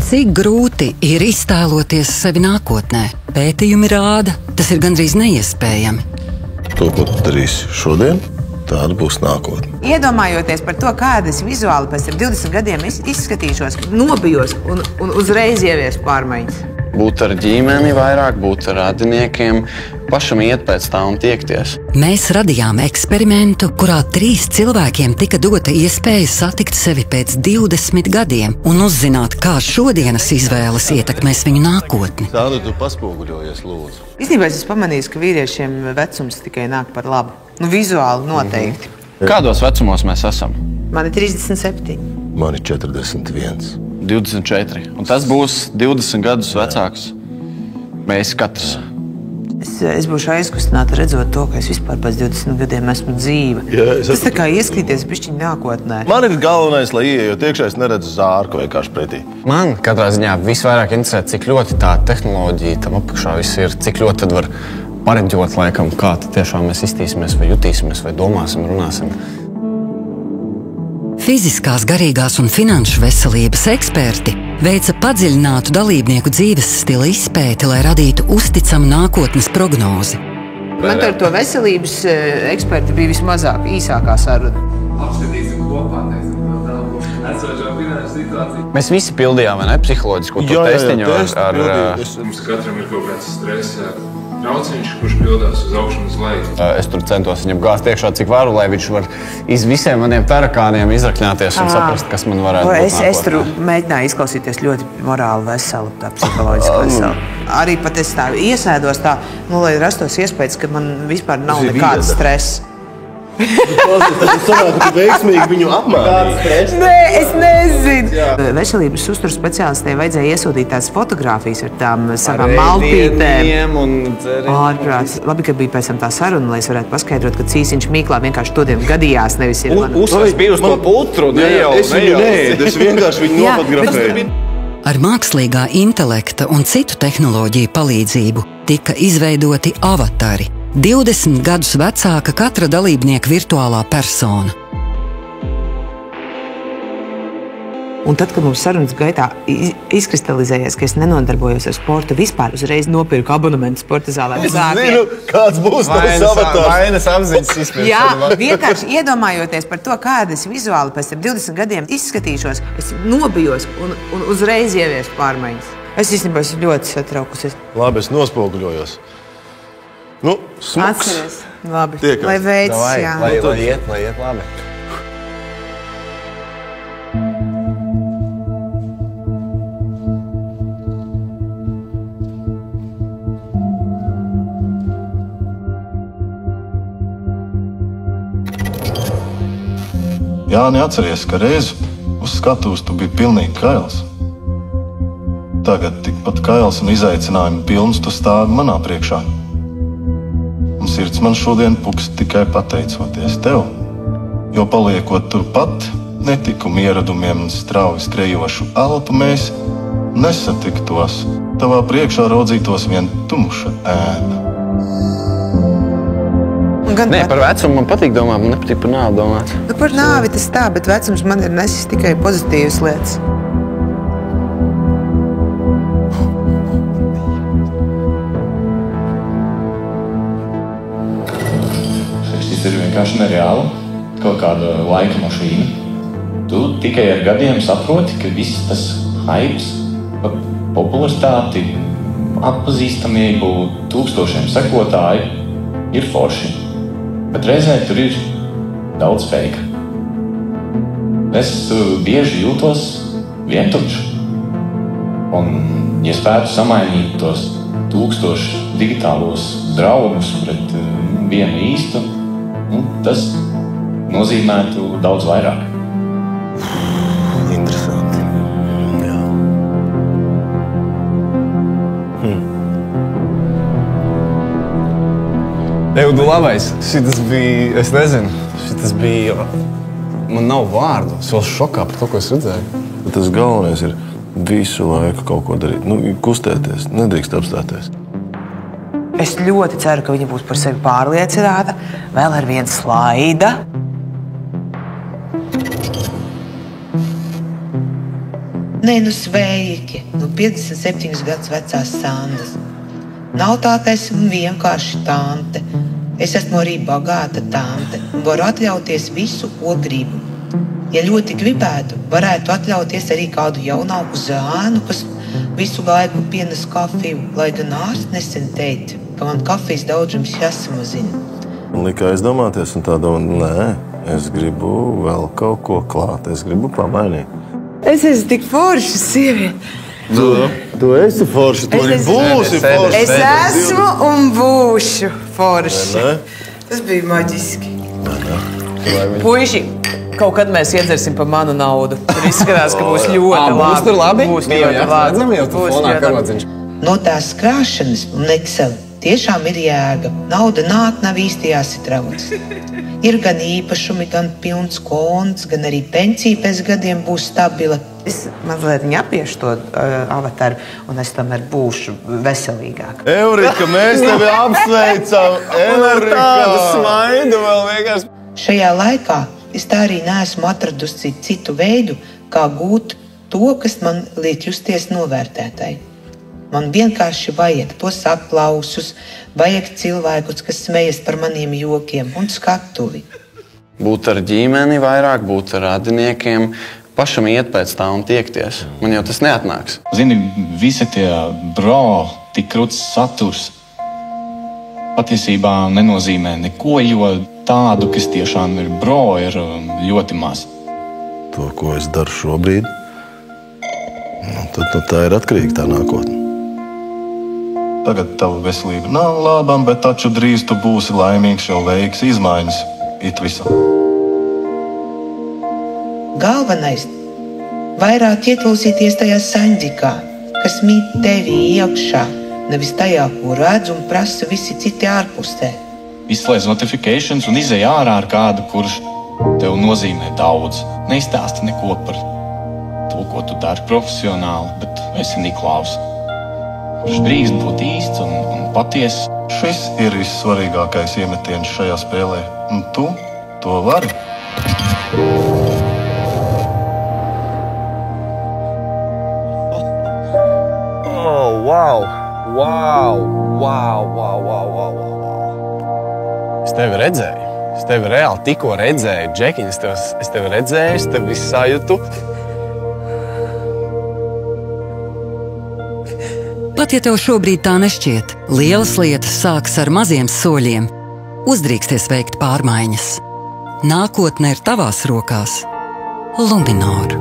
Cik grūti ir iztēloties sevi nākotnē? Pētījumi rāda, tas ir gandrīz neiespējami. To, ko tu darīsi šodien, tāda būs nākotne. Iedomājoties par to, kādas vizuāli pēc 20 gadiem izskatīšos, nobijos un uzreiz ievies pārmaiņas. Būt ar ģimeni vairāk, būt ar radiniekiem, pašam iet pēc tā un tiekties. Mēs radījām eksperimentu, kurā 3 cilvēkiem tika dota iespēja satikt sevi pēc 20 gadiem un uzzināt, kā šodienas izvēles ietekmēs viņu nākotni. Tādu tu paspoguļojies, lūdzu. Īstenībā es pamanīju, ka vīriešiem vecums tikai nāk par labu. Nu, vizuāli noteikti. Kādos vecumos mēs esam? Man ir 37. Man ir 41. 24. Un tas būs 20 gadus vecāks. Mēs katrs. Es būšu aizkustināta redzot to, ka es vispār pēc 20 gadiem esmu dzīva. Tas tā kā ieskatīties bišķiņ nākotnē. Man ir galvenais, lai ieejot iekšā, es neredzu zārku vienkārši pretī. Man katrā ziņā visvairāk interesē, cik ļoti tā tehnoloģija tam apakšā viss ir, cik ļoti tad var pareģot, laikam, kā tiešām mēs iztīsimies, vai jutīsimies, vai domāsim, runāsim. Fiziskās, garīgās un finanšu veselības eksperti veica padziļinātu dalībnieku dzīves stila izpēti, lai radītu uzticamu nākotnes prognozi. Man ar to veselības eksperti bija vismazāk īsākā saruna. Apskatīsim kopā, esošo finanšu situāciju. Mēs visi pildījām, vai ne, psiholoģisko testiņu ar... Mums katram ir kaut kāds stresa trauciņš, kurš pildās uz augšu un uz leju. Es tur centos viņam gāzt iekšā, cik varu, lai viņš var iz visiem maniem tarakāniem izrakņāties un saprast, kas man varētu būt nākotnē. Es tur mēģināju izklausīties ļoti morāli veselu, tā psiholoģiski veselu. Arī pat es tā iesēdos tā, lai rastos iespējas, ka man vispār nav nekāda stresa. Tas sanāk, ka tu veiksmīgi viņu apmānīji. Nē, es nezinu. Veselības uzturu speciālistē vajadzēja iesūtīt tādas fotogrāfijas ar tām savām maltītēm. Ārprāts. Labi, ka bija pēc tam tā saruna, lai es varētu paskaidrot, ka cīsiņš Mīklā vienkārši todien gadījās, nevis ir man. Uzsvars bija uz to putru, Es vienkārši viņu nofotografēju. Ar mākslīgā intelekta un citu tehnoloģiju palīdzību tika izveidoti avatari. 20 gadus vecāka katra dalībnieka virtuālā persona. Un tad, kad mums sarunas gaitā izkristalizējies, ka es nenodarbojos ar sportu, vispār uzreiz nopirku abonementu sporta zālē. Es zinu, kāds būs tavs avatārs. Vainas apziņas izpētes. Jā, vienkārši iedomājoties par to, kādas vizuāli pēc 20 gadiem izskatīšos, es nobijos un uzreiz ievies pārmaiņas. Es īstenībā esmu ļoti satraukusies. Labi, es nospoguļojos. Nu, smuks. Atceries. Labi. Tiekam. Lai veids, jā. Lai iet labi. Jāni, atceries, ka reiz uz skatuves tu biji pilnīgi kails. Tagad tikpat kails un izaicinājumi pilns tu stāvi manā priekšā. Un sirds man šodien pukst tikai pateicoties tev, jo paliekot turpat netikumu ieradumiem un strauji skrejošu elpu mēs nesatiktos. Tavā priekšā raudzītos vien tumša ēna. Nē, par vecumu man patīk domāt, man nepatīk par nāvi domāt. Nu, par nāvi tas tā, bet vecums man ir nesis tikai pozitīvas lietas. Šis ir vienkārši nereāli, kaut kāda laika mašīna. Tu tikai ar gadiem saproti, ka viss tas hypes, popularitāti, atpazīstamību, tūkstošiem sekotāju ir forši. Bet reizē tur ir daudz fake. Es bieži jūtos vientuļš. Un, ja spētu samainīt tos 1000 digitālos draugus pret vienu īstu, tas nozīmētu daudz vairāk. Interesanti. Jā. Eudu labais, šitas bija, es nezinu, šitas bija, man nav vārdu, es vēl šokā par to, ko es redzēju. Tas galvenais ir visu laiku kaut ko darīt, kustēties, nedrīkst apstāties. Es ļoti ceru, ka viņa būs par sevi pārliecināta, vēl ar vienu slaida. Nē, nu sveiki, 57 gadus vecās Sandas. Nav tā, ka esmu vienkārši tante. Es esmu arī bagāta tante un varu atļauties visu, ko gribu. Ja ļoti gribētu, varētu atļauties arī kādu jaunāku zēnu, kas visu laiku pienes kafiju, lai gan ārsts nesen teica, ka man kafijas daudzums jāsamazina. Man lika aizdomāties un tā domā, nē, es gribu vēl kaut ko klāt, es gribu pamainīt. Es esmu tik forša sieviete. Tu esi forši, tu arī būsi forši. Es esmu un būšu forši. Tas bija maģiski. Puiši, kaut kad mēs iedzersim pa manu naudu. Tur izskatās, ka būs ļoti labi. Būs tur labi? Būs ļoti labi. No tās krāšanas un Excel tiešām ir jēga. Nauda nāk, nav īsti jāsitrauc. Ir gan īpašumi, gan pilns konts, gan arī pensija pēc gadiem būs stabila. Es mazliet apiešu to avataru, un es tomēr būšu veselīgāk. Eurika, mēs tevi apsveicam! Eurika! Tādu smaidu vēl vienkārši. Šajā laikā es tā arī neesmu atradusi citu veidu, kā gūt to, kas man liek justies novērtētai. Man vienkārši vajag tos aplausus, vajag cilvēkus, kas smejas par maniem jokiem un skatuvi. Būt ar ģimeni vairāk, būt ar radiniekiem, pašam iet pēc tā un tiekties. Man jau tas neatnāks. Zini, visi tie bro, tik krūts saturs patiesībā nenozīmē neko, jo tādu, kas tiešām ir bro, ir ļoti maz. To, ko es daru šobrīd, tad tā ir atkarīga tā nākotne. Tagad tava veselība nav laba, bet taču drīz tu būsi laimīgs, jo veiks izmaiņas it visam. Galvenais – vairāk ieklausīties tajā saņģikā, kas mīt tevi iekšā, nevis tajā, ko redz un prasa visi citi ārpusē. Izslēdz notifications un izej ārā ar kādu, kurš tev nozīmē daudz. Neizstāsti neko par to, ko tu dari profesionāli, bet esi Niklaus. Kurš drīkst būt īsts un patiess. Šis ir vissvarīgākais iemetiens šajā spēlē, un tu to vari. Oh, wow! Wow! Wow! Wow! Wow! Wow! Es tevi redzēju. Es tevi reāli tikko redzēju. Džekiņ, es tevi redzēju, es tevi sajūtu. Pat ja tev šobrīd tā nešķiet, lielas lietas sākas ar maziem soļiem. Uzdrīksties veikt pārmaiņas. Nākotne ir tavās rokās. Luminor.